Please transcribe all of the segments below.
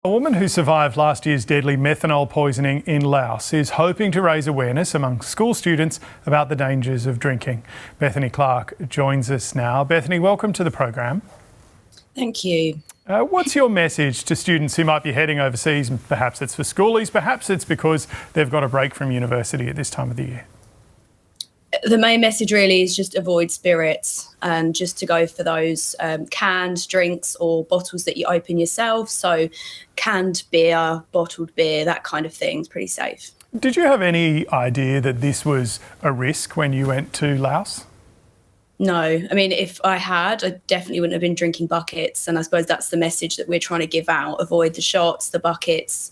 A woman who survived last year's deadly methanol poisoning in Laos is hoping to raise awareness among school students about the dangers of drinking. Bethany Clarke joins us now. Bethany, welcome to the program. Thank you. What's your message to students who might be heading overseas? Perhaps it's for schoolies, perhaps it's because they've got a break from university at this time of the year. The main message really is just avoid spirits and just to go for those canned drinks or bottles that you open yourself. So canned beer, bottled beer, that kind of thing is pretty safe. Did you have any idea that this was a risk when you went to Laos? No, I mean, if I had, I definitely wouldn't have been drinking buckets. And I suppose that's the message that we're trying to give out. Avoid the shots, the buckets,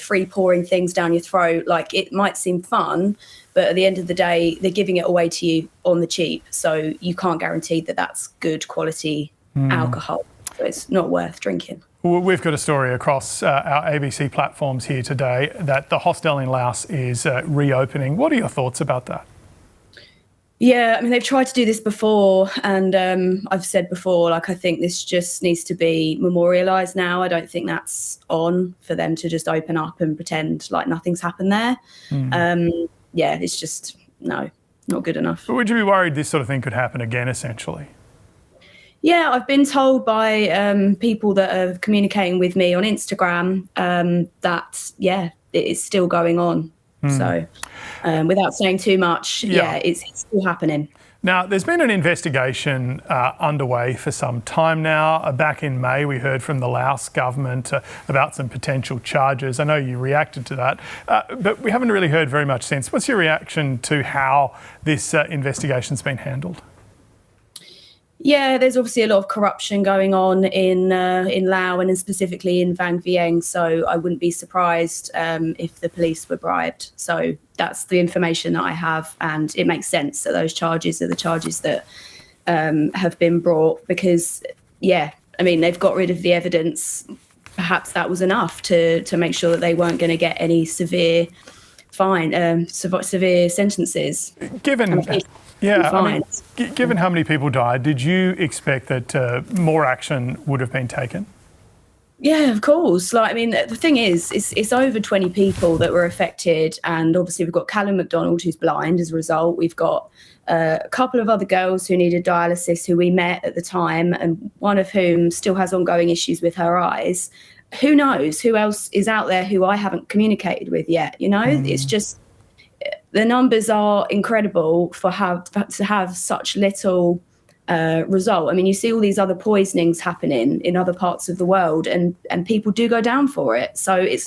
free pouring things down your throat. Like, it might seem fun, but at the end of the day, they're giving it away to you on the cheap. So you can't guarantee that that's good quality alcohol. So it's not worth drinking. Well, we've got a story across our ABC platforms here today that the hostel in Laos is reopening. What are your thoughts about that? Yeah, I mean, they've tried to do this before, and I've said before, I think this just needs to be memorialised now. I don't think that's on for them to just open up and pretend like nothing's happened there. Yeah, it's just, no, not good enough. But would you be worried this sort of thing could happen again, essentially? Yeah, I've been told by people that are communicating with me on Instagram that, yeah, it is still going on. So without saying too much, it's still happening. Now, there's been an investigation underway for some time now. Back in May, we heard from the Laos government about some potential charges. I know you reacted to that, but we haven't really heard very much since. What's your reaction to how this investigation's been handled? Yeah, there's obviously a lot of corruption going on in Laos and specifically in Vang Vieng. So I wouldn't be surprised if the police were bribed. So that's the information that I have, and it makes sense that those charges are the charges that have been brought because, yeah, I mean, they've got rid of the evidence. Perhaps that was enough to make sure that they weren't going to get any severe sentences. Given how many people died, did you expect that more action would have been taken? Yeah, of course. The thing is, it's over 20 people that were affected, and obviously we've got Callum McDonald, who's blind as a result. We've got a couple of other girls who needed dialysis who we met at the time, and one of whom still has ongoing issues with her eyes. Who knows who else is out there who I haven't communicated with yet? It's just the numbers are incredible to have such little result. I mean, you see all these other poisonings happening in other parts of the world, and people do go down for it. So it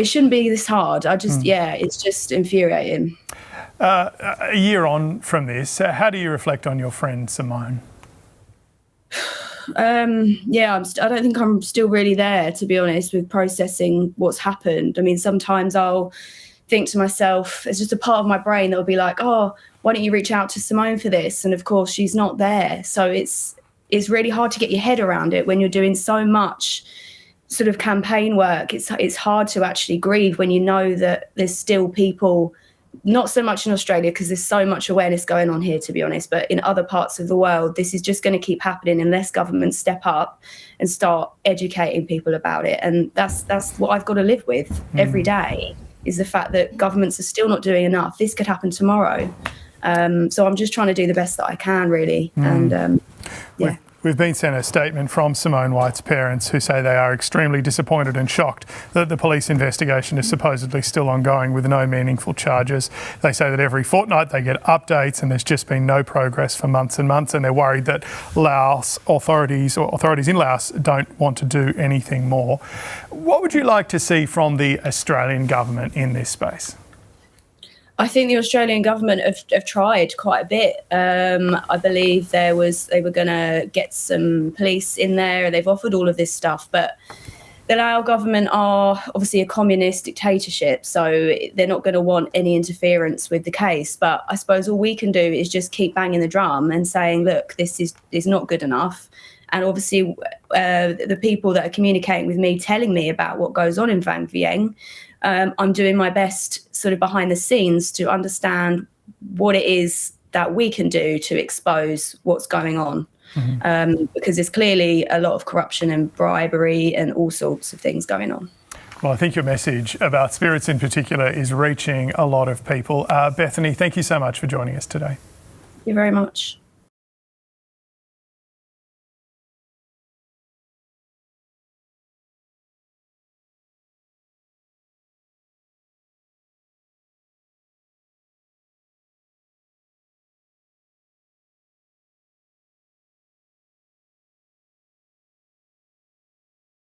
shouldn't be this hard. It's just infuriating. A year on from this, how do you reflect on your friend Simone? I don't think I'm still really there, to be honest, with processing what's happened. I mean, sometimes I'll think to myself, there's just a part of my brain that will be like, oh, why don't you reach out to Simone for this? And of course, she's not there. So it's really hard to get your head around it when you're doing so much sort of campaign work. It's hard to actually grieve when you know that there's still people, not so much in Australia because there's so much awareness going on here, to be honest, but in other parts of the world, this is just going to keep happening unless governments step up and start educating people about it. And that's what I've got to live with every day, is the fact that governments are still not doing enough. This could happen tomorrow. So I'm just trying to do the best that I can, really. And We've been sent a statement from Simone White's parents who say they are extremely disappointed and shocked that the police investigation is supposedly still ongoing with no meaningful charges. They say that every fortnight they get updates and there's just been no progress for months and months, and they're worried that Laos authorities in Laos don't want to do anything more. What would you like to see from the Australian government in this space? I think the Australian government have tried quite a bit. I believe they were going to get some police in there. They've offered all of this stuff, but the Lao government are obviously a communist dictatorship, so they're not going to want any interference with the case. But I suppose all we can do is just keep banging the drum and saying, look, this is not good enough. And obviously the people that are communicating with me, telling me about what goes on in Vang Vieng, I'm doing my best sort of behind the scenes to understand what it is that we can do to expose what's going on. because there's clearly a lot of corruption and bribery and all sorts of things going on. Well, I think your message about spirits in particular is reaching a lot of people. Bethany, thank you so much for joining us today. Thank you very much.